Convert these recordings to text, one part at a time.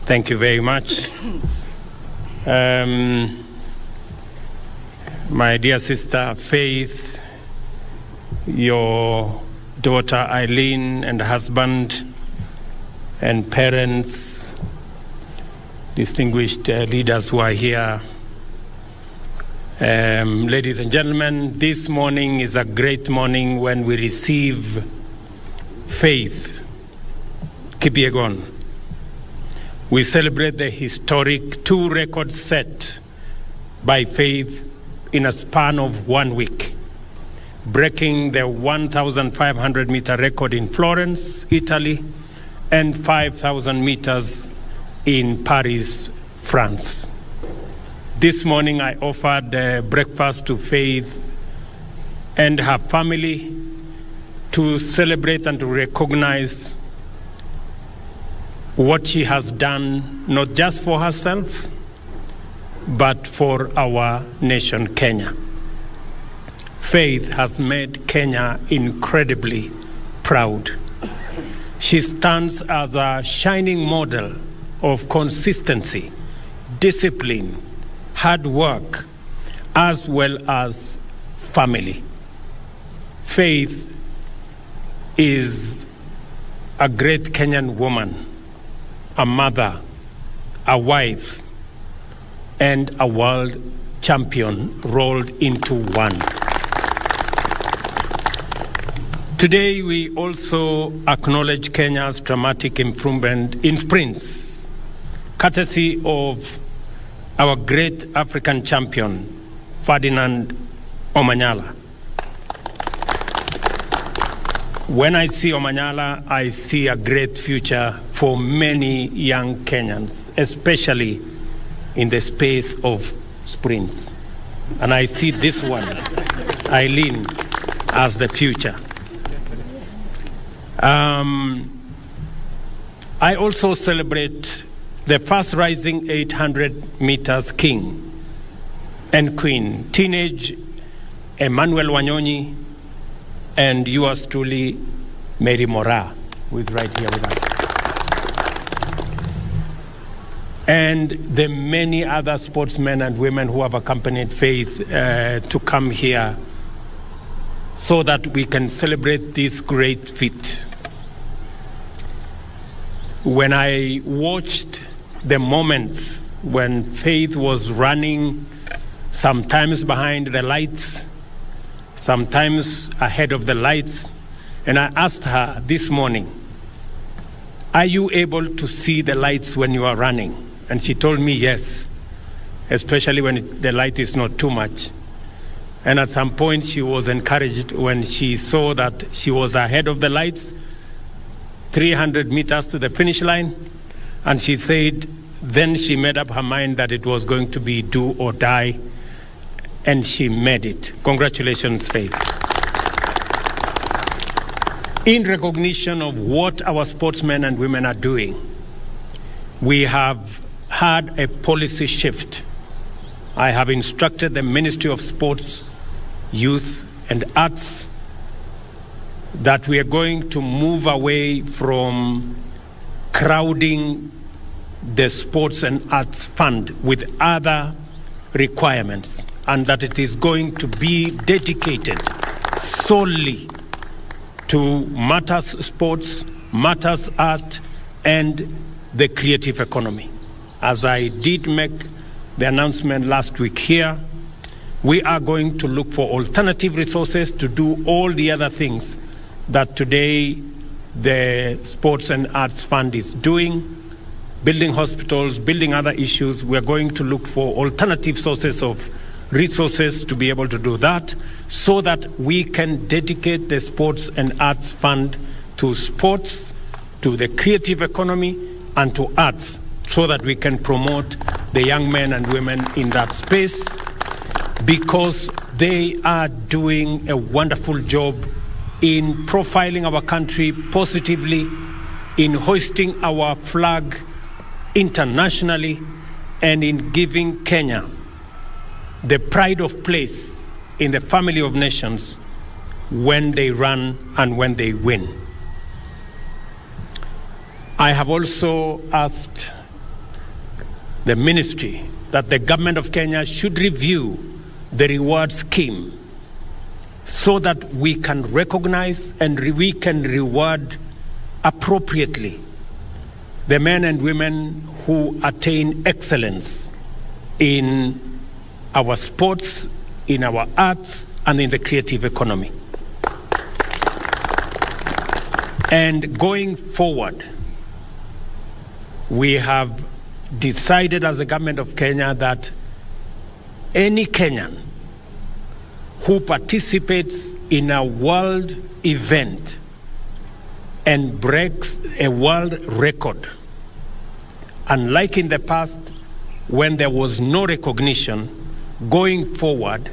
Thank you very much. My dear sister Faith, your daughter Eileen and husband and parents, distinguished leaders who are here, ladies and gentlemen, this morning is a great morning when we receive Faith Kipyegon. We celebrate the historic 2 records set by Faith in a span of 1 week, breaking the 1,500 meter record in Florence, Italy, and 5,000 meters in Paris, France. This morning I offered breakfast to Faith and her family to celebrate and to recognize what she has done, not just for herself, but for our nation, Kenya. Faith has made Kenya incredibly proud. She stands as a shining model of consistency, discipline, hard work, as well as family. Faith is a great Kenyan woman, a mother, a wife, and a world champion rolled into one. Today, we also acknowledge Kenya's dramatic improvement in sprints, courtesy of our great African champion, Ferdinand Omanyala. When I see Omanyala, I see a great future for many young Kenyans, especially in the space of sprints. And I see this one, Eileen, as the future. I also celebrate the first rising 800 meters king and queen, teenage Emmanuel Wanyonyi, and yours truly, Mary Mora, who is right here with us. And the many other sportsmen and women who have accompanied Faith to come here so that we can celebrate this great feat. When I watched the moments when Faith was running, sometimes behind the lights, sometimes ahead of the lights, and I asked her this morning, are you able to see the lights when you are running? And she told me yes, especially when the light is not too much. And at some point she was encouraged when she saw that she was ahead of the lights, 300 meters to the finish line, and she said then she made up her mind that it was going to be do or die, and she made it. Congratulations, Faith. In recognition of what our sportsmen and women are doing, we have had a policy shift. I have instructed the Ministry of Sports, Youth and Arts that we are going to move away from crowding the Sports and Arts Fund with other requirements, and that it is going to be dedicated solely to matters sports, matters art, and the creative economy. As I did make the announcement last week here, we are going to look for alternative resources to do all the other things that today the Sports and Arts Fund is doing, building hospitals, building other issues. We are going to look for alternative sources of resources to be able to do that, so that we can dedicate the Sports and Arts Fund to sports, to the creative economy, and to arts, so that we can promote the young men and women in that space, because they are doing a wonderful job in profiling our country positively, in hoisting our flag internationally, and in giving Kenya the pride of place in the family of nations when they run and when they win. I have also asked the ministry, that the government of Kenya should review the reward scheme so that we can recognize and we can reward appropriately the men and women who attain excellence in our sports, in our arts, and in the creative economy. And going forward, we have decided as the government of Kenya that any Kenyan who participates in a world event and breaks a world record, unlike in the past when there was no recognition, going forward,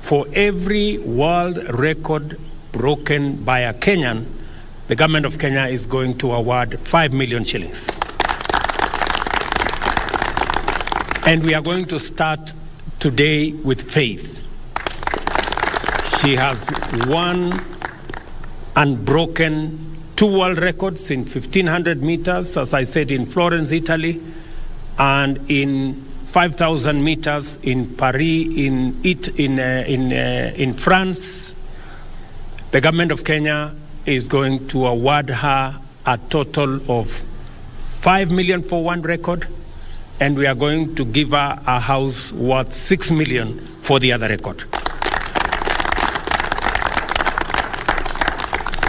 for every world record broken by a Kenyan, the government of Kenya is going to award 5 million shillings. And we are going to start today with Faith. She has won unbroken 2 world records in 1500 meters, as I said, in Florence, Italy, and in 5,000 meters in Paris, in France. The government of Kenya is going to award her a total of 5 million for one record, and we are going to give her a house worth 6 million for the other record.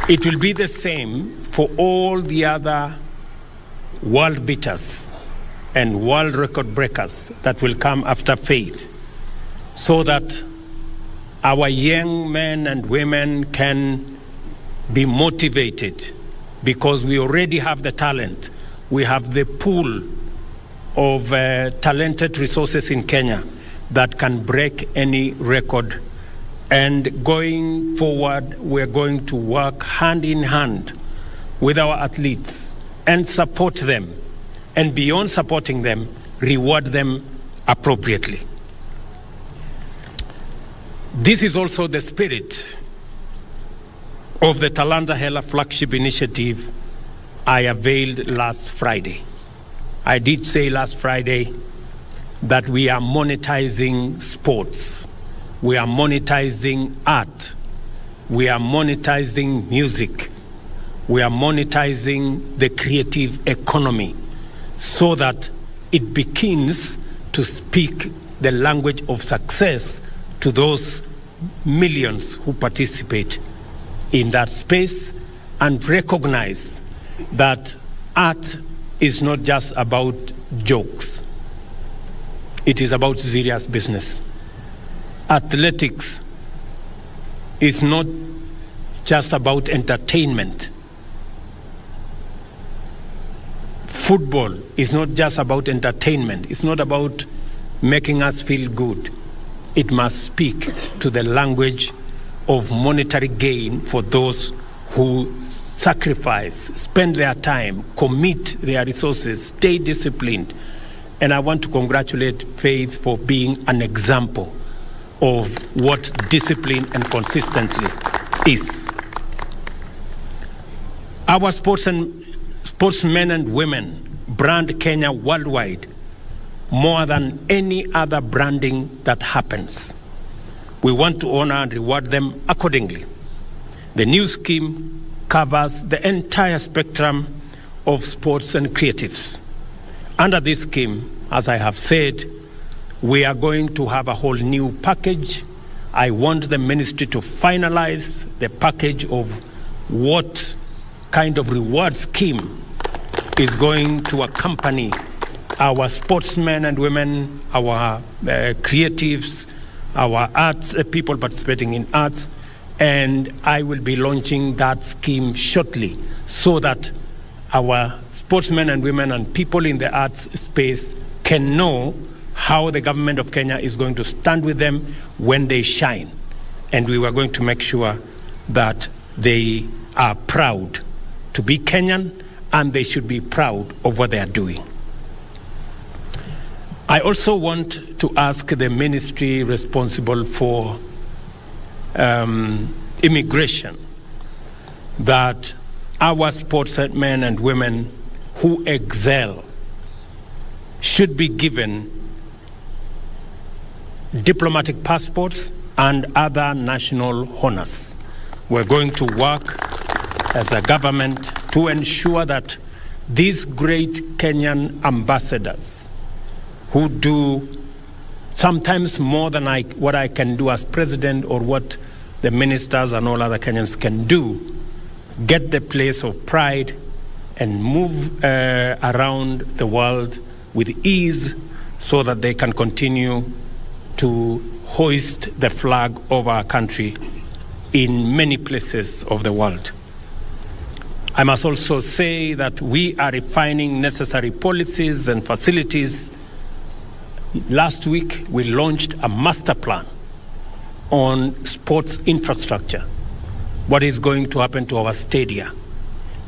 It will be the same for all the other world beaters and world record breakers that will come after Faith, so that our young men and women can be motivated, because we already have the talent. We have the pool of talented resources in Kenya that can break any record. And going forward, we're going to work hand in hand with our athletes and support them. And beyond supporting them, reward them appropriately. This is also the spirit of the Talanta Hela flagship initiative I availed last Friday. I did say last Friday that we are monetizing sports. We are monetizing art. We are monetizing music. We are monetizing the creative economy so that it begins to speak the language of success to those millions who participate in that space, and recognize that art is not just about jokes. It is about serious business. Athletics is not just about entertainment. Football is not just about entertainment. It's not about making us feel good. It must speak to the language of monetary gain for those who sacrifice, spend their time, commit their resources, stay disciplined. And I want to congratulate Faith for being an example of what discipline and consistency is. Our sportsmen and women brand Kenya worldwide more than any other branding that happens. We want to honor and reward them accordingly. The new scheme covers the entire spectrum of sports and creatives. Under this scheme, as I have said, we are going to have a whole new package. I want the ministry to finalize the package of what kind of reward scheme is going to accompany our sportsmen and women, our creatives, our arts, people participating in arts, and I will be launching that scheme shortly so that our sportsmen and women and people in the arts space can know how the government of Kenya is going to stand with them when they shine. And we were going to make sure that they are proud to be Kenyan, and they should be proud of what they are doing. I also want to ask the ministry responsible for immigration that our sportsmen and women who excel should should be given diplomatic passports and other national honors. We're going to work as a government to ensure that these great Kenyan ambassadors who do sometimes more than what I can do as president or what the ministers and all other Kenyans can do, get the place of pride and move around the world with ease so that they can continue to hoist the flag of our country in many places of the world. I must also say that we are refining necessary policies and facilities. Last week, we launched a master plan on sports infrastructure. What is going to happen to our stadia?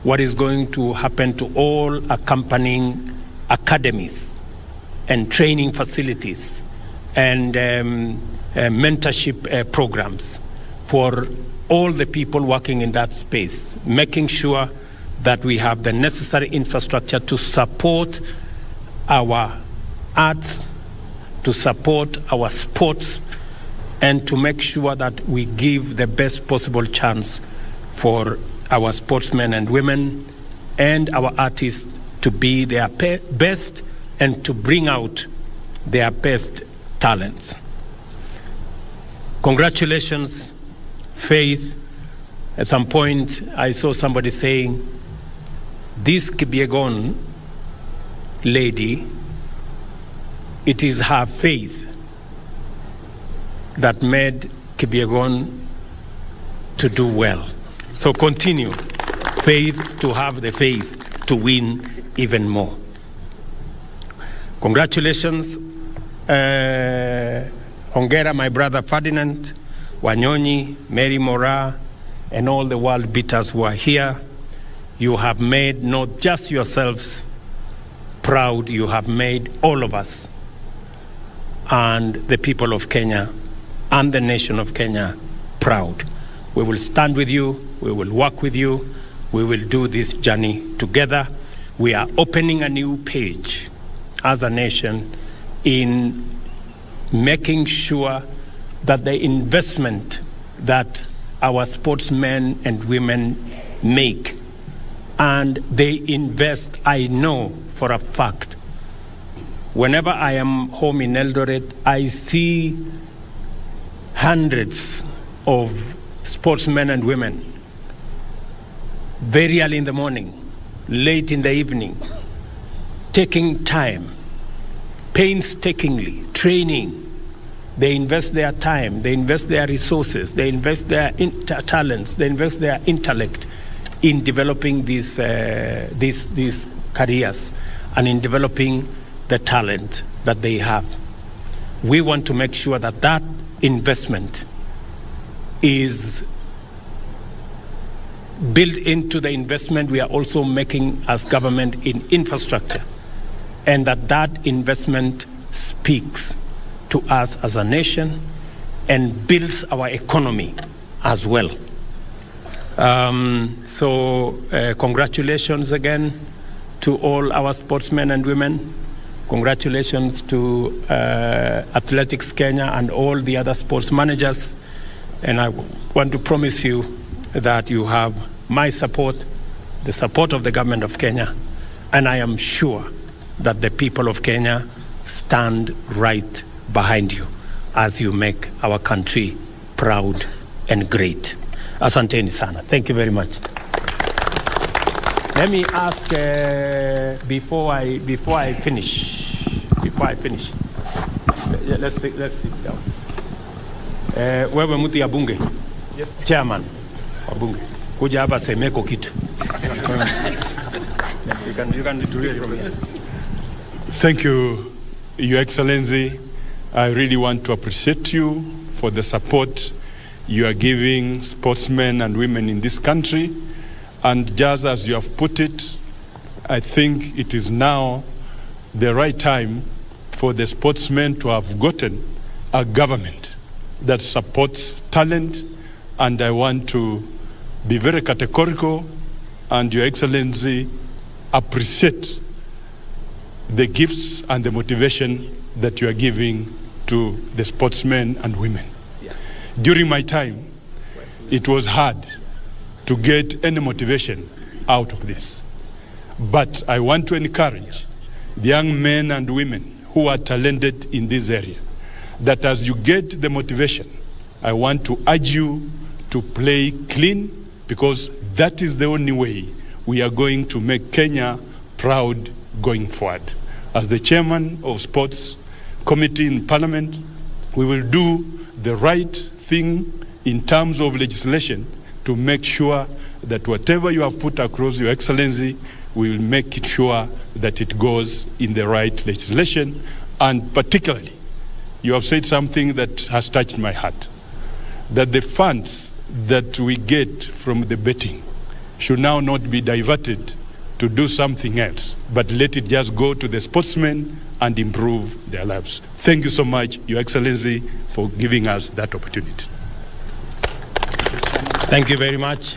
What is going to happen to all accompanying academies and training facilities and mentorship programs for all the people working in that space, making sure that we have the necessary infrastructure to support our arts, to support our sports, and to make sure that we give the best possible chance for our sportsmen and women and our artists to be their best and to bring out their best talents. Congratulations, Faith. At some point, I saw somebody saying, this Kipyegon lady, it is her faith that made Kipyegon to do well. So continue, Faith, to have the faith to win even more. Congratulations, Hongera, my brother Ferdinand, Wanyonyi, Mary Mora, and all the world beaters who are here. You have made not just yourselves proud, you have made all of us and the people of Kenya and the nation of Kenya proud. We will stand with you, we will work with you, we will do this journey together. We are opening a new page as a nation in making sure that the investment that our sportsmen and women make, and they invest, I know for a fact, whenever I am home in Eldoret, I see hundreds of sportsmen and women, very early in the morning, late in the evening, taking time, painstakingly, training. They invest their time, they invest their resources, they invest their talents, they invest their intellect in developing these careers and in developing the talent that they have. We want to make sure that that investment is built into the investment we are also making as government in infrastructure, and that investment speaks to us as a nation and builds our economy as well. Congratulations again to all our sportsmen and women. Congratulations to Athletics Kenya and all the other sports managers. And I want to promise you that you have my support, the support of the government of Kenya, and I am sure that the people of Kenya stand right behind you as you make our country proud and great. Asanteni sana. Thank you very much. Let me ask before I finish. Let's sit down. Wewe mtu ya bunge. Yes, chairman wa bunge. Kuja hapa semeko kitu. You can do it. Thank you, Your Excellency. I really want to appreciate you for the support you are giving sportsmen and women in this country. And just as you have put it, I think it is now the right time for the sportsmen to have gotten a government that supports talent. And I want to be very categorical and, Your Excellency, appreciate the gifts and the motivation that you are giving to the sportsmen and women. During my time, it was hard to get any motivation out of this. But I want to encourage the young men and women who are talented in this area, that as you get the motivation, I want to urge you to play clean, because that is the only way we are going to make Kenya proud going forward. As the chairman of Sports Committee in Parliament, we will do the right thing in terms of legislation to make sure that whatever you have put across, Your Excellency, we will make it sure that it goes in the right legislation. And particularly, you have said something that has touched my heart, that the funds that we get from the betting should now not be diverted to do something else, but let it just go to the sportsmen and improve their lives. Thank you so much, Your Excellency, for giving us that opportunity. Thank you very much.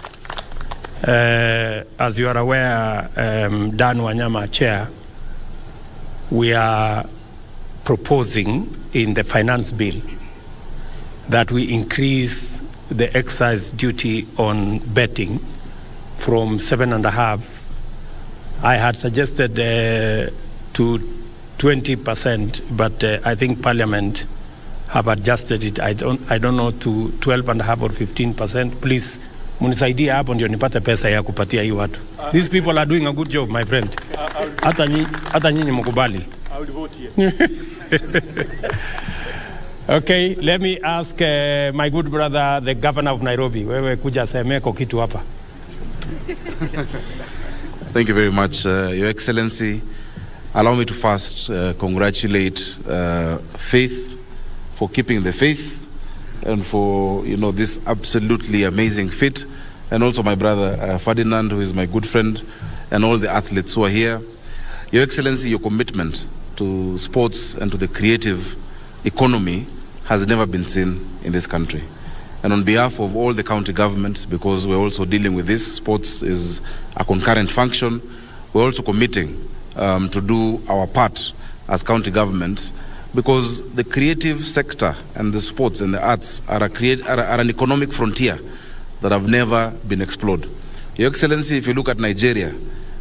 As you are aware, Dan Wanyama, Chair, we are proposing in the finance bill that we increase the excise duty on betting from 7.5%. I had suggested to 20%, but I think Parliament have adjusted it. I don't know, to 12.5% or 15%. Please, munisaidia hapo ndio nipate pesa ya kupatia hii watu. These people are doing a good job, my friend. Hata nyinyi mkubali. I will vote yes. Okay, let me ask my good brother, the governor of Nairobi. Wewe kuja semeko kitu hapa. Thank you very much, Your Excellency. Allow me to first congratulate Faith for keeping the faith and for this absolutely amazing feat, and also my brother Ferdinand, who is my good friend, and all the athletes who are here. Your Excellency, your commitment to sports and to the creative economy has never been seen in this country. And on behalf of all the county governments, because we're also dealing with this, sports is a concurrent function, we're also committing to do our part as county governments, because the creative sector and the sports and the arts are an economic frontier that have never been explored. Your Excellency, if you look at Nigeria,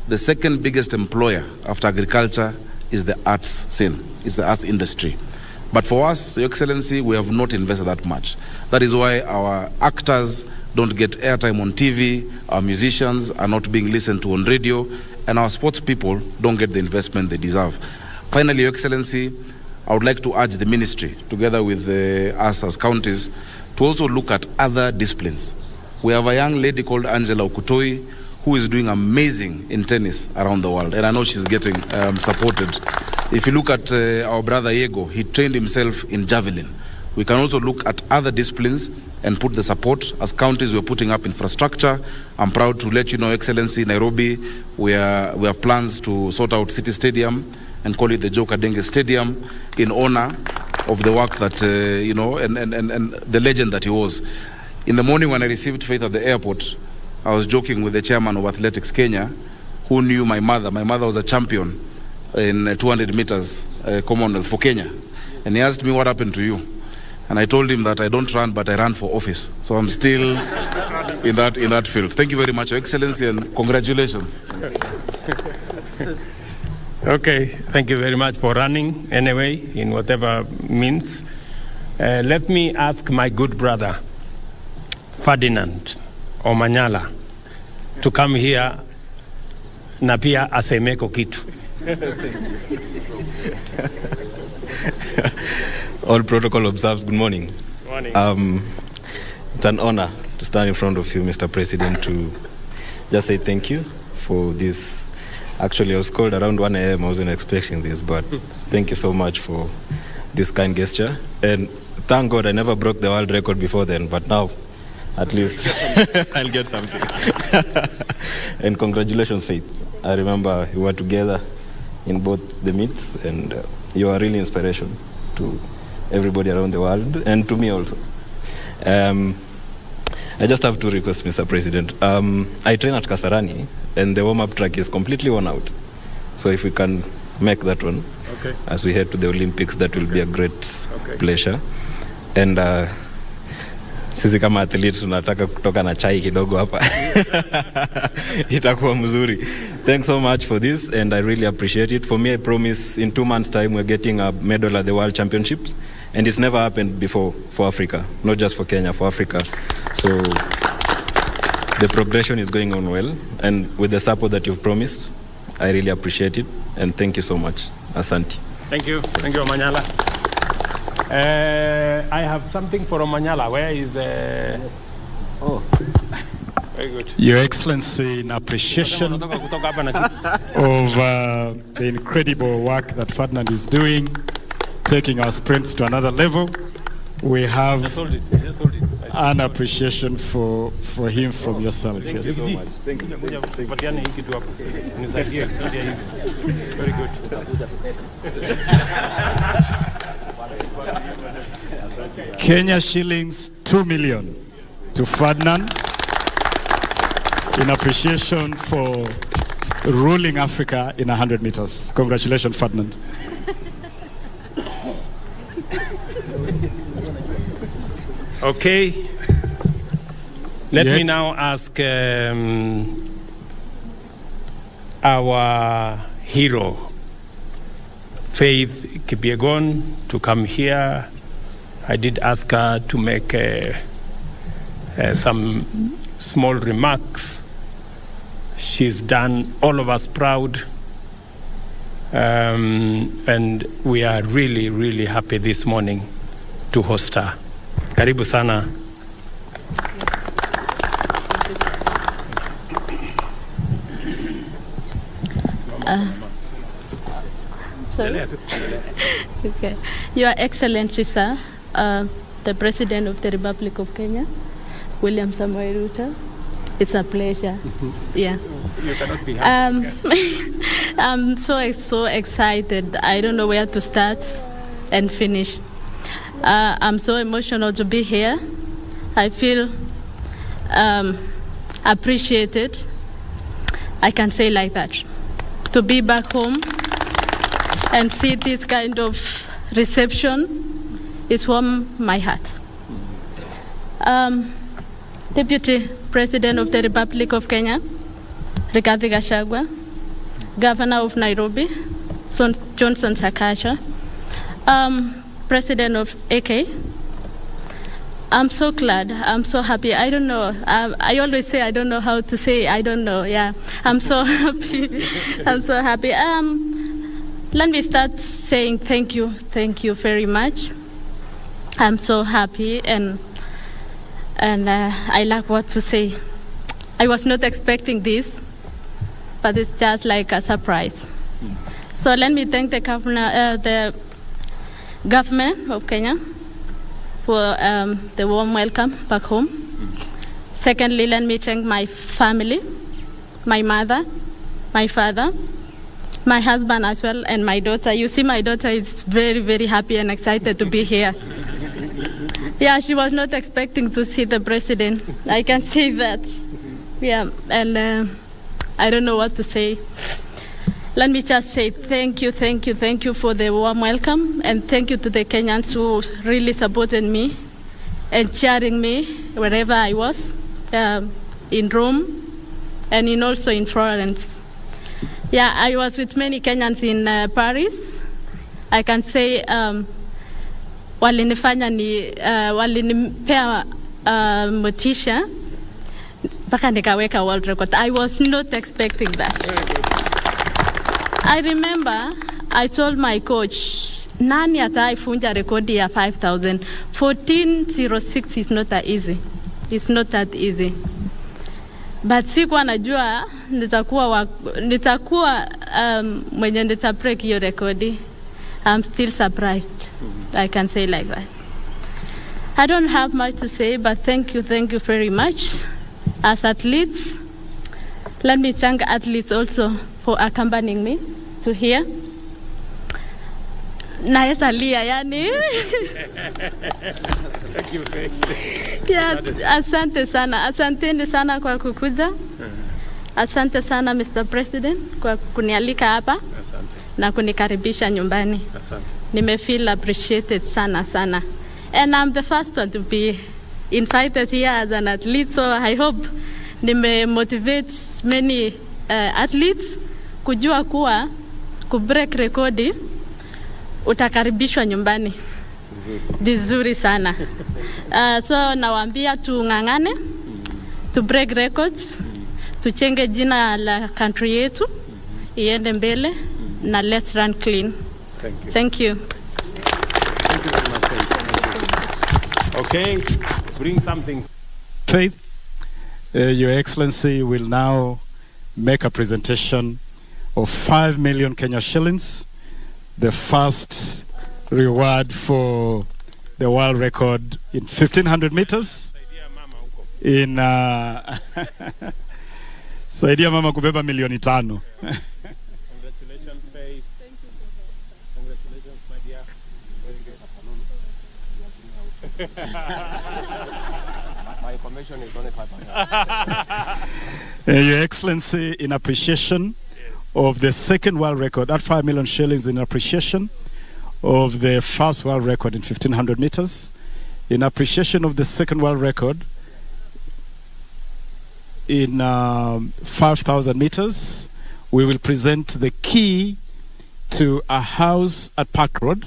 the second biggest employer after agriculture is the arts scene, is the arts industry. But for us, Your Excellency, we have not invested that much. That is why our actors don't get airtime on TV, our musicians are not being listened to on radio, and our sports people don't get the investment they deserve. Finally, Your Excellency, I would like to urge the ministry, together with us as counties, to also look at other disciplines. We have a young lady called Angela Okutoi, who is doing amazing in tennis around the world, and I know she's getting supported. If you look at our brother Yego, he trained himself in javelin. We can also look at other disciplines and put the support. As counties, we're putting up infrastructure. I'm proud to let you know, Excellency, Nairobi, we have plans to sort out City Stadium and call it the Joe Kadenge Stadium in honor of the work that, and the legend that he was. In the morning when I received Faith at the airport, I was joking with the chairman of Athletics Kenya, who knew my mother. My mother was a champion in 200 meters Commonwealth for Kenya. And he asked me, what happened to you? And I told him that I don't run, but I ran for office. So I'm still in that field. Thank you very much, Your Excellency, and congratulations. Okay, thank you very much for running anyway, in whatever means. Let me ask my good brother, Ferdinand Omanyala, to come here na pia asemeko kitu. All protocol observed. Good morning. Good morning. It's an honor to stand in front of you, Mr. President, to just say thank you for this. Actually, I was called around 1 a.m. I wasn't expecting this, but thank you so much for this kind gesture. And thank God I never broke the world record before then, but now at least I'll get something. And congratulations, Faith. I remember we were together in both the meets, and you are really inspiration to everybody around the world, and to me also. I just have two requests, Mr. President. I train at Kasarani, and the warm-up track is completely worn out. So if we can make that one. Okay. As we head to the Olympics, that will be a great pleasure. And sisi kama athletes tunataka kutoka na chai kidogo hapa. Itakuwa mzuri. Thanks so much for this, and I really appreciate it. For me, I promise in 2 months' time we're getting a medal at the World Championships, and it's never happened before for Africa, not just for Kenya, for Africa. So the progression is going on well, and with the support that you've promised, I really appreciate it, and thank you so much. Asante. Thank you, Omanyala. I have something for Omanyala. Where is Oh, very good. Your Excellency, in appreciation of the incredible work that Ferdinand is doing, taking our sprints to another level, we have an appreciation for him from yourself. Yes. Thank you so much. Thank you. Very good. Kenya shillings 2 million to Ferdinand in appreciation for ruling Africa in 100 meters. Congratulations, Ferdinand. Okay. Let me now ask our hero, Faith Kipyegon, to come here. I did ask her to make some small remarks. She's done all of us proud. And we are really, really happy this morning to host her. Karibu sana. Sorry. Okay. Your Excellency, sir, the President of the Republic of Kenya, William Samoei Ruto, it's a pleasure. Yeah. You cannot be happy. I'm so excited. I don't know where to start and finish. I'm so emotional to be here. I feel appreciated. I can say like that. To be back home and see this kind of reception is warm my heart. Deputy President of the Republic of Kenya, Rigathi Gachagua, Governor of Nairobi, Johnson Sakaja, President of AK, I'm so glad. I'm so happy. I don't know. I always say I don't know how to say. I don't know. Yeah, I'm so happy. I'm so happy. Let me start saying thank you. Thank you very much. I'm so happy and I lack what to say. I was not expecting this, but it's just like a surprise. So let me thank the government of Kenya for the warm welcome back home. Secondly, let me thank my family, my mother, my father, my husband as well, and my daughter. You see, my daughter is very, very happy and excited to be here. Yeah, she was not expecting to see the president. I can see that. Yeah, and I don't know what to say. Let me just say thank you for the warm welcome, and thank you to the Kenyans who really supported me and cheering me wherever I was, in Rome and also in Florence. Yeah, I was with many Kenyans in Paris. I can say walinipea motisha mpaka nikaweka world record. I was not expecting that. I remember I told my coach, nani ataifunja rekodi ya 5,000? 14:06 is not that easy. It's not that easy. But sikuwa najua nitakuwa mwenye nitabreak hiyo rekodi. I'm still surprised. I can say like that. I don't have much to say, but thank you very much. As athletes, let me thank athletes also for accompanying me to here. Naesa lia yani. Thank you. Yeah, asante sana. Asanteni sana kwa kukuja. Asante sana Mr. President kwa kunialika hapa. na kunikaribisha nyumbani. Asante. Nimefeel appreciated sana sana. And I'm the first one to be invited here as an athlete, so I hope motivate many athletes kujua kuwa kubreak rekodi utakaribishwa nyumbani vizuri sana. So nawaambia tung'ang'ane, to break records, tuchenge jina la country yetu iende mbele, na let's run clean. Thank you. Thank you very much. Okay, bring something. Faith, Your Excellency will now make a presentation of 5 million Kenya shillings, the first reward for the world record in 1500 meters. In saidia mama kubeba milioni 5. Congratulations, Faith. Thank you so much. Congratulations, my dear. Very good. My information is only 500. Your Excellency, in appreciation of the second world record, that 5 million shillings in appreciation of the first world record in 1500 meters, in appreciation of the second world record in 5,000 meters, we will present the key to a house at Park Road,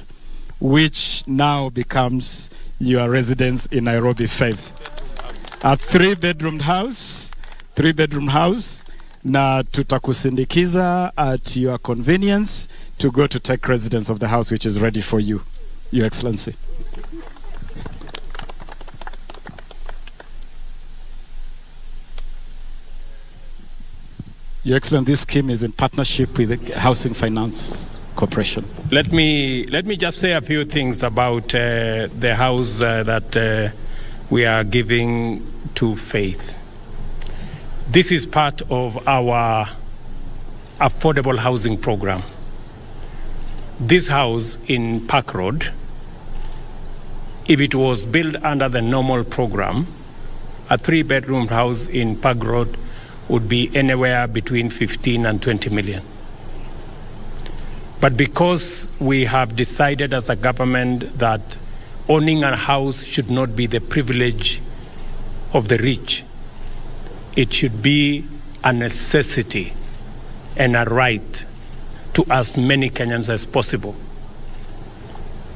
which now becomes your residence in Nairobi, Faith. A 3-bedroom house, na tutakusindikiza at your convenience to go to take residence of the house, which is ready for you, Your Excellency. Your Excellency, this scheme is in partnership with the Housing Finance Corporation. Let me just say a few things about the house that we are giving to Faith. This is part of our affordable housing program. This house in Park Road, if it was built under the normal program, a 3-bedroom house in Park Road would be anywhere between 15 and 20 million. But because we have decided as a government that owning a house should not be the privilege of the rich, it should be a necessity and a right to as many Kenyans as possible.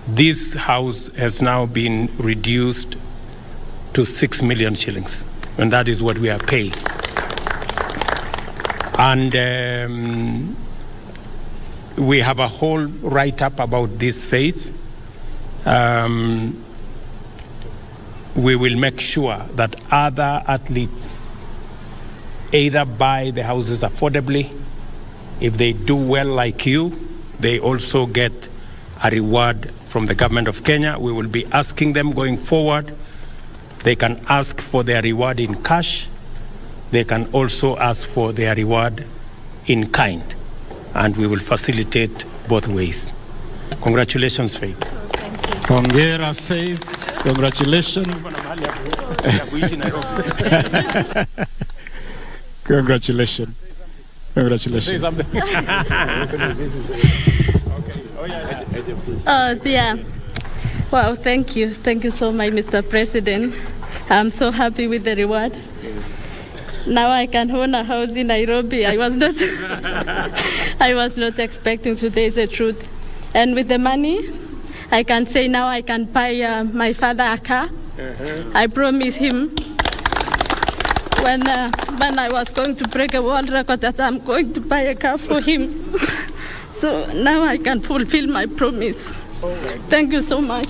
This house has now been reduced to 6 million shillings, and that is what we are paying. And we have a whole write-up about this, Faith. We will make sure that other athletes either buy the houses affordably. If they do well like you, they also get a reward from the government of Kenya. We will be asking them going forward. They can ask for their reward in cash. They can also ask for their reward in kind. And we will facilitate both ways. Congratulations, Faith. Hongera, Faith. Congratulations. Congratulations. Congratulations. Oh, dear. Wow, thank you. Thank you so much, Mr. President. I'm so happy with the reward. Now I can own a house in Nairobi. I was not expecting today, is the truth. And with the money, I can say now I can buy my father a car. I promised him when I was going to break a world record that I'm going to buy a car for him. So now I can fulfill my promise. Thank you so much.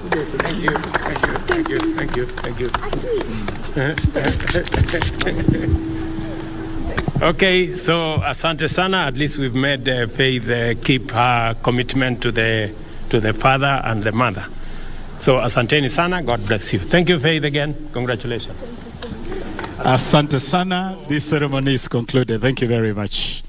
Thank you. Thank you. Thank you. Thank you. Okay, so asante sana. At least we've made Faith keep her commitment to the father and the mother. So asanteni sana. God bless you. Thank you, Faith, again. Congratulations. Asante sana. This ceremony is concluded. Thank you very much.